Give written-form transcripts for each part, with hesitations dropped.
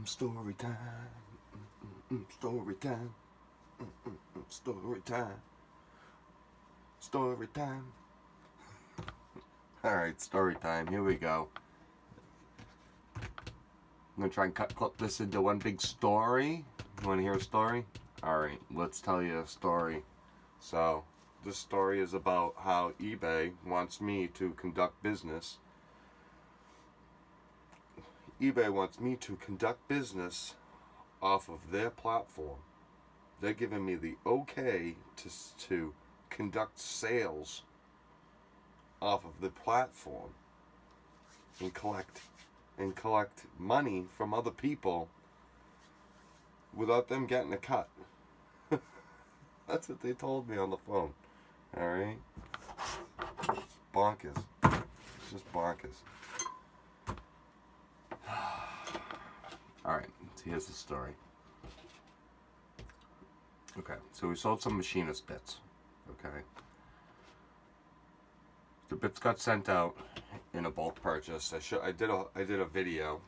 Story time. Story time. Story time. Story time. Alright, story time. Here we go. I'm going to try and clip this into one big story. You want to hear a story? Alright, let's tell you a story. So, this story is about how eBay wants me to conduct business. eBay wants me to conduct business off of their platform. They're giving me the okay to conduct sales off of the platform and collect money from other people without them getting a cut. That's what they told me on the phone. Alright? It's bonkers. It's just bonkers. Alright, so here's the story. Okay, so we sold some machinist bits. Okay. The bits got sent out in a bulk purchase. I did a video,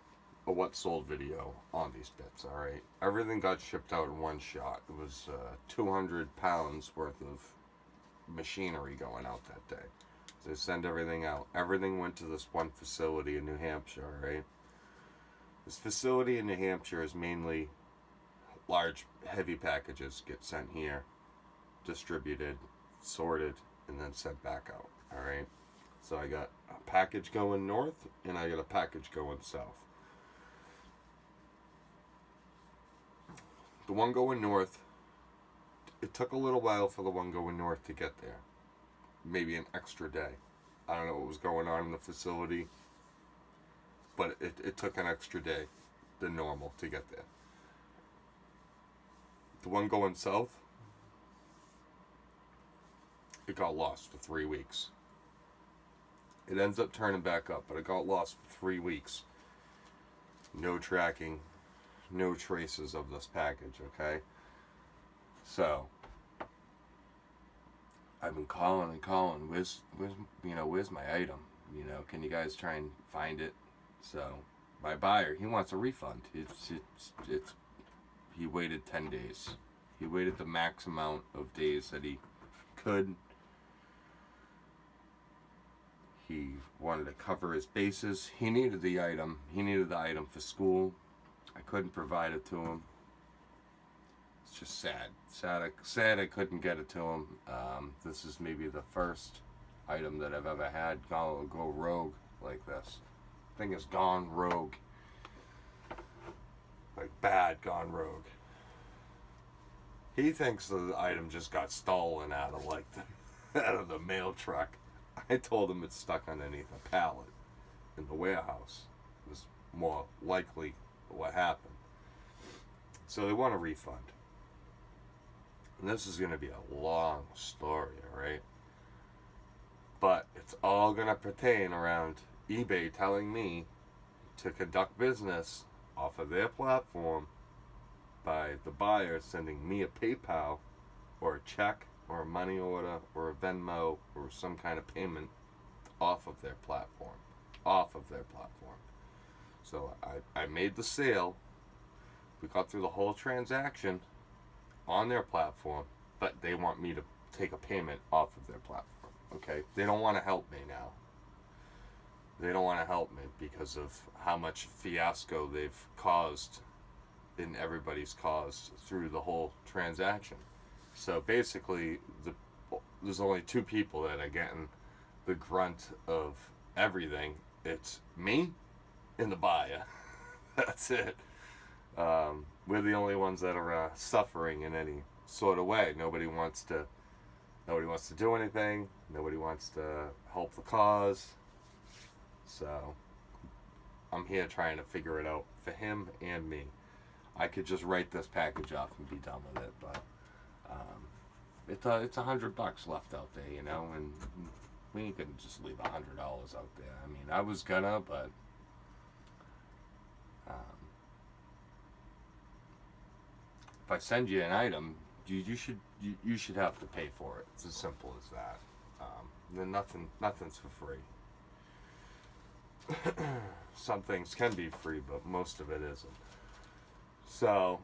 a what sold video on these bits. All right, everything got shipped out in one shot. It was 200 pounds worth of machinery going out that day. So they send everything out. Everything went to this one facility in New Hampshire. All right, this facility in New Hampshire is mainly large, heavy packages get sent here, distributed, sorted, and then sent back out. Alright, so I got a package going north and I got a package going south. The one going north, it took a little while for the one going north to get there. Maybe an extra day. I don't know what was going on in the facility, but it took an extra day than normal to get there. The one going south, it got lost for 3 weeks. It ends up turning back up, but it got lost for 3 weeks. No tracking, no traces of this package, okay? So, I've been calling and calling. Where's my item? Can you guys try and find it? So, my buyer, he wants a refund. He waited 10 days. He waited the max amount of days that he could. He wanted to cover his bases. He needed the item. He needed the item for school. I couldn't provide it to him. It's just sad. Sad I couldn't get it to him. This is maybe the first item that I've ever had go rogue like this. Thing has gone rogue. Like bad gone rogue. He thinks the item just got stolen out of the mail truck. I told him it's stuck underneath a pallet in the warehouse. It was more likely what happened. So they want a refund. And this is going to be a long story, alright? But it's all going to pertain around eBay telling me to conduct business off of their platform by the buyer sending me a PayPal or a check or a money order or a Venmo or some kind of payment off of their platform. So I made the sale. We got through the whole transaction on their platform, but they want me to take a payment off of their platform. Okay? They don't want to help me now. They don't want to help me because of how much fiasco they've caused in everybody's caused through the whole transaction. So basically, there's only two people that are getting the grunt of everything. It's me and the buyer. That's it. We're the only ones that are suffering in any sort of way. Nobody wants to do anything. Nobody wants to help the cause. So I'm here trying to figure it out for him and me. I could just write this package off and be done with it, but it's $100 left out there, and we ain't gonna just leave $100 out there. I mean, I was gonna, but if I send you an item, you should have to pay for it. It's as simple as that. Then nothing's for free. Some things can be free, but most of it isn't. So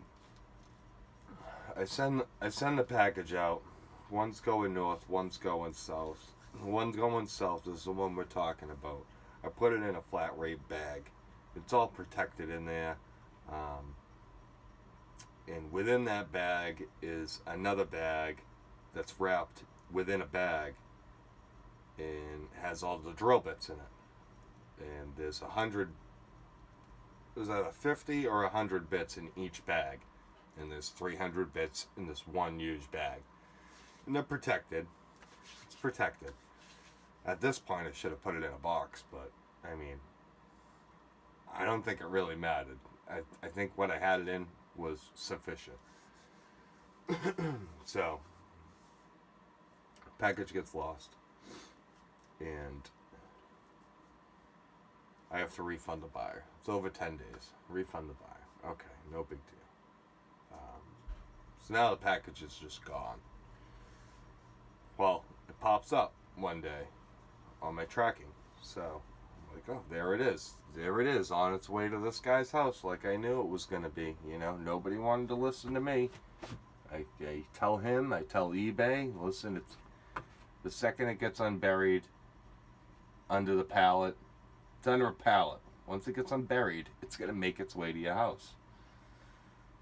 I send the package out. One's going north, one's going south. The one going south is the one we're talking about. I put it in a flat rate bag. It's all protected in there. And within that bag is another bag that's wrapped within a bag and has all the drill bits in it. And there's 50 or 100 bits in each bag. And there's 300 bits in this one huge bag. And they're protected. It's protected. At this point, I should have put it in a box, but, I mean, I don't think it really mattered. I think what I had it in was sufficient. So, package gets lost. And I have to refund the buyer. It's over 10 days. Refund the buyer. Okay, no big deal. So now the package is just gone. Well, it pops up one day on my tracking. So I'm like, oh, there it is. There it is on its way to this guy's house like I knew it was going to be. You know, nobody wanted to listen to me. I tell him, I tell eBay, listen, it's the second it gets unburied under the pallet, it's under a pallet. Once it gets unburied, it's going to make its way to your house.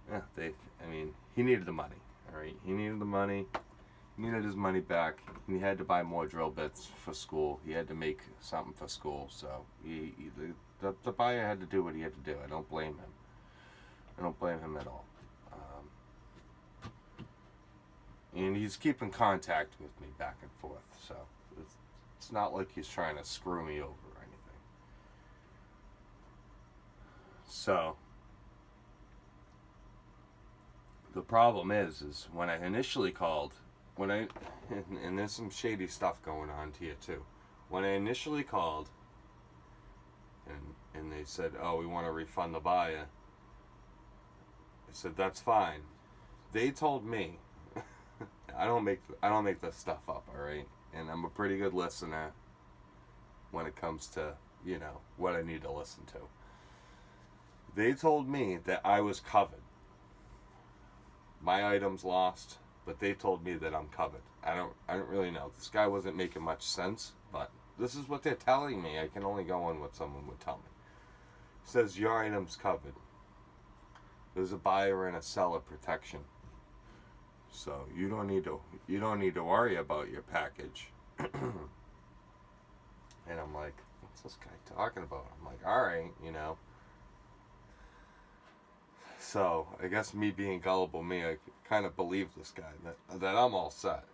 Yeah, he needed the money, all right? He needed the money. He needed his money back. He had to buy more drill bits for school. He had to make something for school. So the buyer had to do what he had to do. I don't blame him. I don't blame him at all. And he's keeping contact with me back and forth. So it's not like he's trying to screw me over or anything. So the problem is when I initially called, and there's some shady stuff going on here too. When I initially called, and they said, "Oh, we want to refund the buyer," I said, "That's fine." They told me, I don't make this stuff up, all right? And I'm a pretty good listener when it comes to what I need to listen to. They told me that I was covered. My item's lost, but they told me that I'm covered. I don't really know. This guy wasn't making much sense, but this is what they're telling me. I can only go on what someone would tell me. He says your item's covered. There's a buyer and a seller protection. So you don't need to worry about your package. And I'm like, what's this guy talking about? I'm like, all right, So I guess me being gullible, I kind of believe this guy that I'm all set,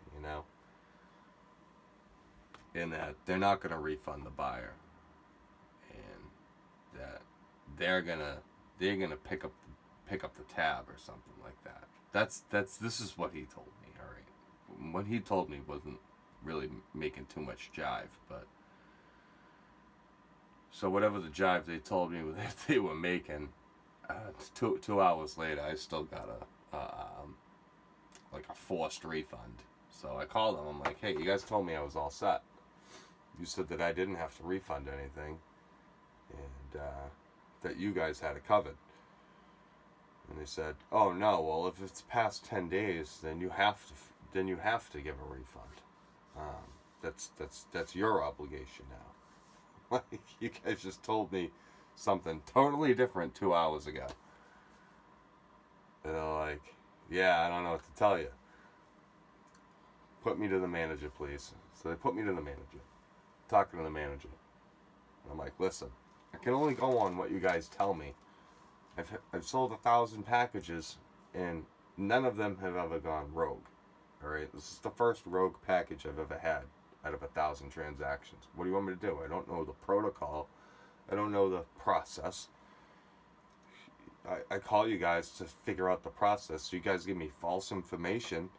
and that they're not going to refund the buyer, and that they're gonna pick up the tab or something like that. This is what he told me. All right, what he told me wasn't really making too much jive, but so whatever the jive they told me that they were making. 2 hours later, I still got a forced refund. So I called them. I'm like, hey, you guys told me I was all set. You said that I didn't have to refund anything, and that you guys had it covered. And they said, oh no, well if it's past 10 days, then you have to give a refund. That's your obligation now. Like, you guys just told me something totally different 2 hours ago. And they're like, yeah, I don't know what to tell you. Put me to the manager, please. So they put me to the manager. Talking to the manager. And I'm like, listen, I can only go on what you guys tell me. I've sold 1,000 packages, and none of them have ever gone rogue. All right, this is the first rogue package I've ever had out of 1,000 transactions. What do you want me to do? I don't know the protocol. I don't know the process. I call you guys to figure out the process. You guys give me false information.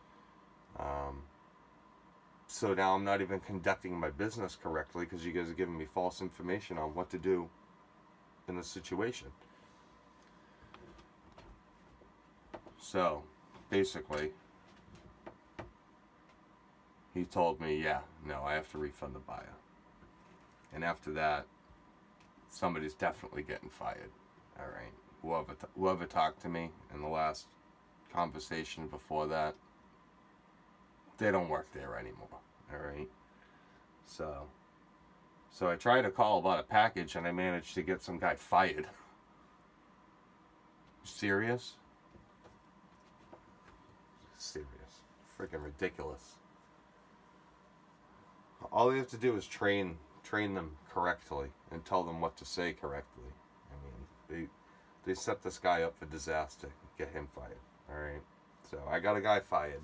So now I'm not even conducting my business correctly because you guys are giving me false information on what to do in the situation. So, basically, he told me, yeah, no, I have to refund the buyer. And after that, somebody's definitely getting fired. All right. whoever talked to me in the last conversation before that, they don't work there anymore. All right. So I tried to call about a package and I managed to get some guy fired. Serious? Serious. Freaking ridiculous. All you have to do is train them correctly and tell them what to say correctly. I mean, they set this guy up for disaster. Get him fired. All right. So I got a guy fired.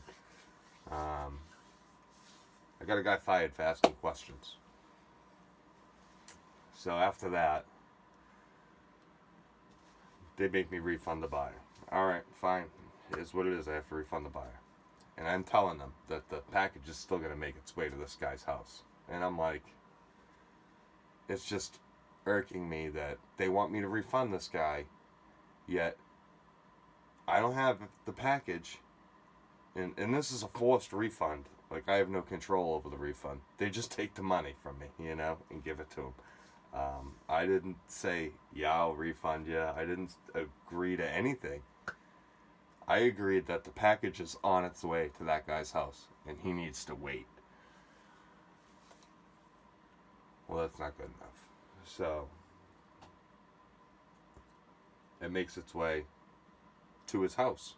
I got a guy fired for asking questions. So after that, they make me refund the buyer. All right, fine. It is what it is. I have to refund the buyer. And I'm telling them that the package is still going to make its way to this guy's house. And I'm like, it's just irking me that they want me to refund this guy, yet I don't have the package. And this is a forced refund. Like, I have no control over the refund. They just take the money from me, and give it to them. I didn't say, yeah, I'll refund you. I didn't agree to anything. I agreed that the package is on its way to that guy's house, and he needs to wait. Well, that's not good enough. So, it makes its way to his house.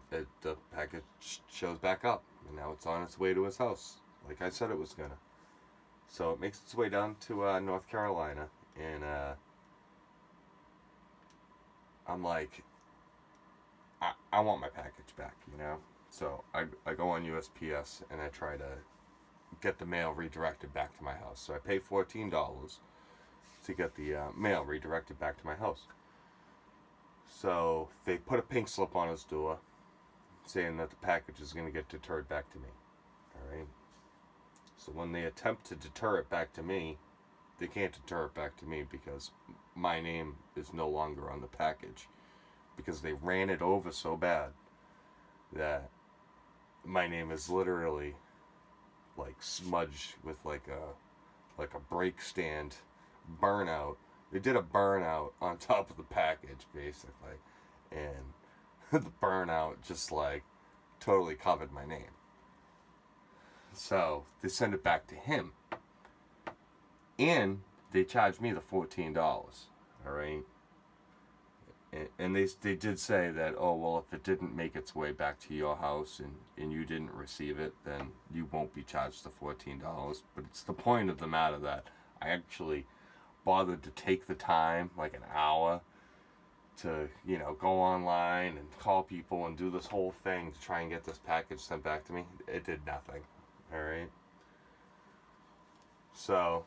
The package shows back up, and now it's on its way to his house, like I said it was gonna. So it makes its way down to North Carolina, and I'm like, I want my package back, So I go on USPS and I try to get the mail redirected back to my house. So I pay $14 to get the mail redirected back to my house. So they put a pink slip on his door saying that the package is going to get deterred back to me. All right. So when they attempt to deter it back to me, they can't deter it back to me because my name is no longer on the package. Because they ran it over so bad that my name is literally like smudged with like a brake stand burnout. They did a burnout on top of the package basically, and the burnout just like totally covered my name. So they send it back to him, and they charge me the $14. All right. And they did say that, oh, well, if it didn't make its way back to your house and you didn't receive it, then you won't be charged the $14. But it's the point of the matter that I actually bothered to take the time, like an hour, to, go online and call people and do this whole thing to try and get this package sent back to me. It did nothing. All right? So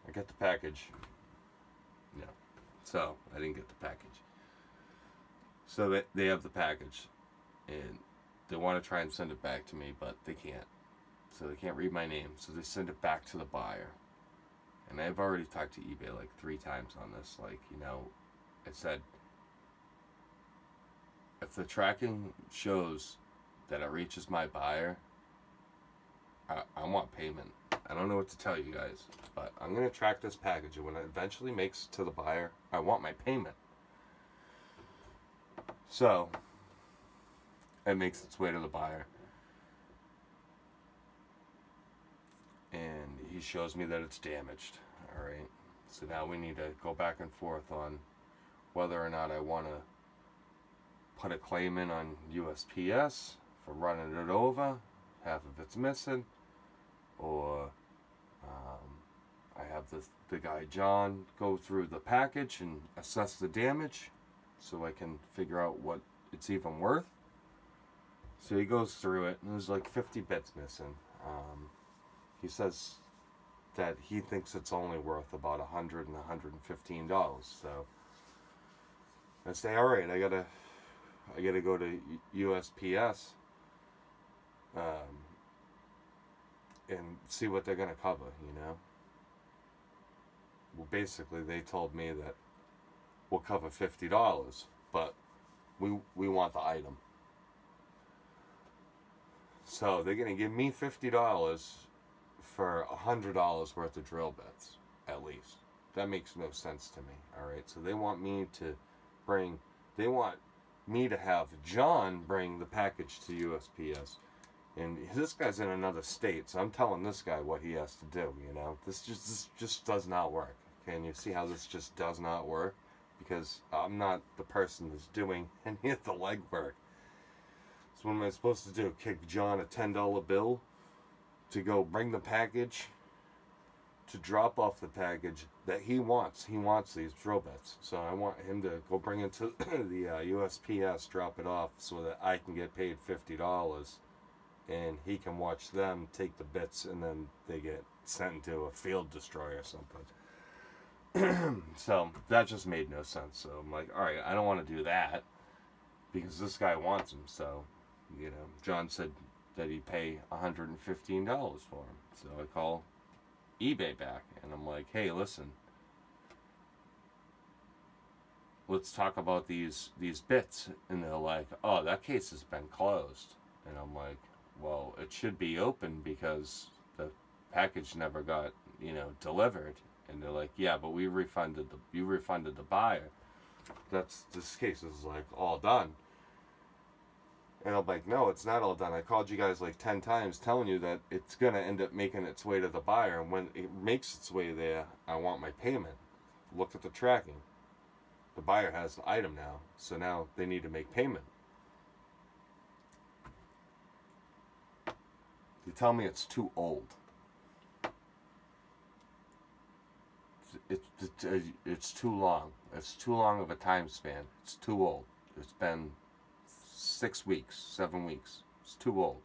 I get the package. No. So, I didn't get the package. So, they have the package. And they want to try and send it back to me, but they can't. So, they can't read my name. So, they send it back to the buyer. And I've already talked to eBay like 3 times on this. Like, I said, if the tracking shows that it reaches my buyer, I want payment. I don't know what to tell you guys, but I'm going to track this package, and when it eventually makes it to the buyer, I want my payment. So, it makes its way to the buyer, and he shows me that it's damaged. All right, so now we need to go back and forth on whether or not I want to put a claim in on USPS for running it over, half of it's missing, or I have the guy John go through the package and assess the damage so I can figure out what it's even worth. So he goes through it, and there's like 50 bits missing. He says that he thinks it's only worth about $100 and $115. So I say, all right, I gotta go to USPS and see what they're gonna cover. Well, basically, they told me that we'll cover $50, but we want the item. So they're gonna give me $50 for $100 worth of drill bits. at least. That makes no sense to me. All right, so they want me to bring, they want me to have John bring the package to USPS. And this guy's in another state, so I'm telling this guy what he has to do, you know? This just does not work. Okay, and you see how this just does not work? Because I'm not the person that's doing any of the legwork. So what am I supposed to do? Kick John a $10 bill to go bring the package, to drop off the package that he wants. He wants these drill bits. So I want him to go bring it to the USPS, drop it off so that I can get paid $50. And he can watch them take the bits, and then they get sent to a field destroyer or something. So that just made no sense. So I'm like, all right, I don't want to do that because this guy wants them. So, you know, John said that he'd pay $115 for them. So I call eBay back, and I'm like, hey, listen, let's talk about these bits. And they're like, oh, that case has been closed. And I'm like, well, it should be open because the package never got, you know, delivered. And they're like, yeah, but you refunded the buyer. This case is like all done. And I'm like, no, it's not all done. I called you guys like 10 times telling you that it's going to end up making its way to the buyer. And when it makes its way there, I want my payment. Look at the tracking. The buyer has the item now. So now they need to make payment. They tell me it's too old. It's too long. It's too long of a time span. It's too old. It's been 6 weeks, 7 weeks. It's too old.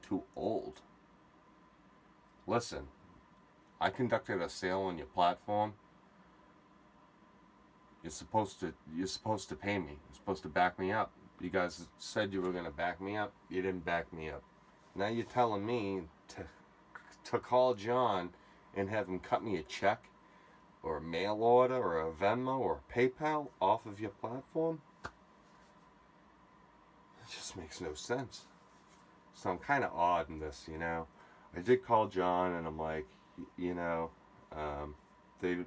Too old. Listen, I conducted a sale on your platform. You're supposed to pay me. You're supposed to back me up. You guys said you were going to back me up. You didn't back me up. Now you're telling me to call John and have him cut me a check or a mail order or a Venmo or a PayPal off of your platform? It just makes no sense. So I'm kind of odd in this, you know. I did call John and I'm like, you know, they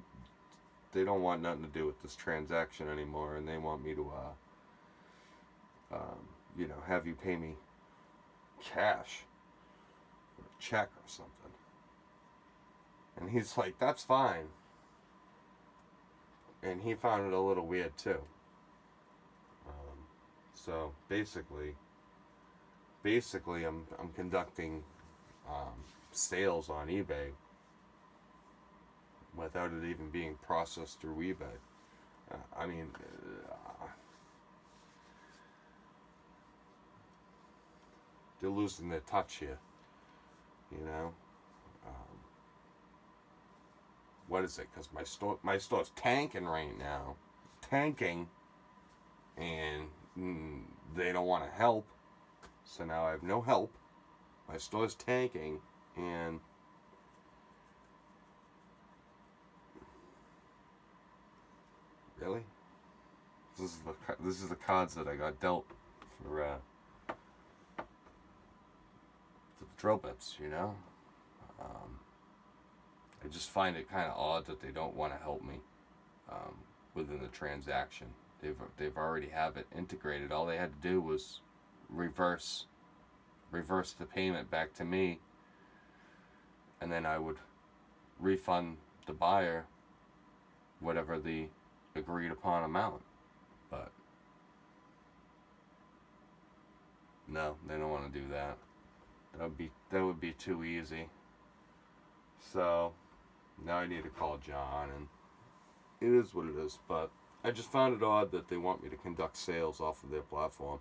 don't want nothing to do with this transaction anymore, and they want me to, you know, have you pay me cash or a check or something. And he's like, that's fine. And he found it a little weird too. So basically I'm conducting sales on eBay without it even being processed through eBay. I mean, they're losing their touch here, you know. What is it? Because my store's tanking right now, and they don't want to help. So now I have no help. My store's tanking, and really, this is the cards that I got dealt for the drill bits, you know. I just find it kind of odd that they don't want to help me within the transaction. They've already have it integrated. All they had to do was reverse the payment back to me, and then I would refund the buyer whatever the agreed upon amount. But no, they don't want to do that. That would be too easy. So now I need to call John, and it is what it is. But I just found it odd that they want me to conduct sales off of their platform.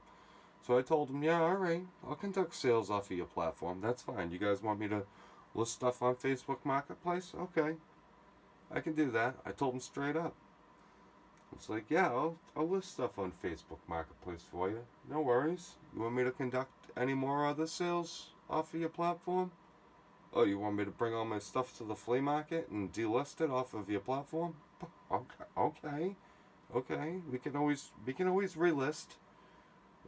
So I told them, yeah, all right, I'll conduct sales off of your platform. That's fine. You guys want me to list stuff on Facebook Marketplace? Okay, I can do that. I told them straight up. It's like, yeah, I'll list stuff on Facebook Marketplace for you. No worries. You want me to conduct any more other sales off of your platform? Oh, you want me to bring all my stuff to the flea market and delist it off of your platform? Okay. We can always relist,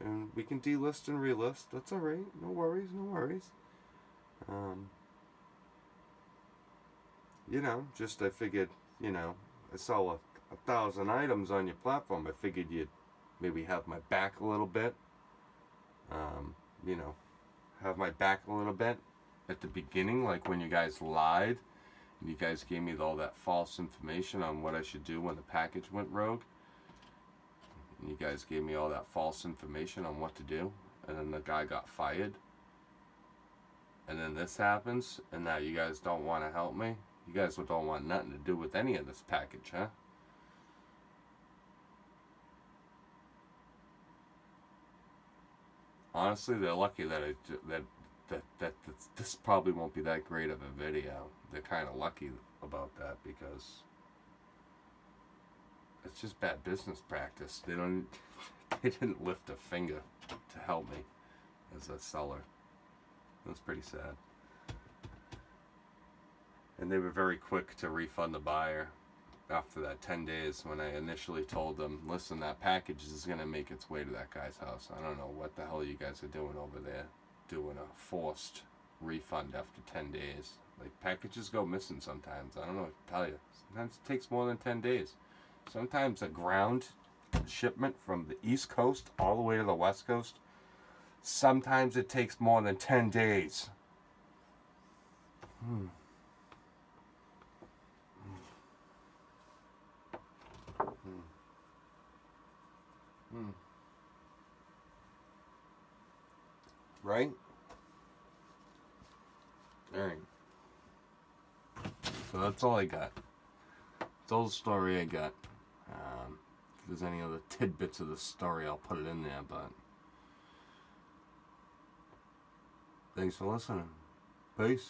and we can delist and relist. That's all right. No worries. you know, just I figured, you know, I sell 1,000 items on your platform. I figured you'd maybe have my back a little bit. You know, have my back a little bit at the beginning, like when you guys lied and you guys gave me all that false information on what I should do when the package went rogue. And you guys gave me all that false information on what to do, and then the guy got fired. And then this happens, and now you guys don't want to help me. You guys don't want nothing to do with any of this package, huh? Honestly, they're lucky that this probably won't be that great of a video. They're kind of lucky about that because it's just bad business practice. They didn't lift a finger to help me as a seller. It was pretty sad. And they were very quick to refund the buyer after that 10 days when I initially told them, listen, that package is going to make its way to that guy's house. I don't know what the hell you guys are doing over there, doing a forced refund after 10 days. Like, packages go missing sometimes. I don't know what to tell you. Sometimes it takes more than 10 days. Sometimes a ground shipment from the East Coast all the way to the West Coast, sometimes it takes more than 10 days. Right? Alright. So that's all I got. That's all the story I got. If there's any other tidbits of the story, I'll put it in there, but thanks for listening. Peace.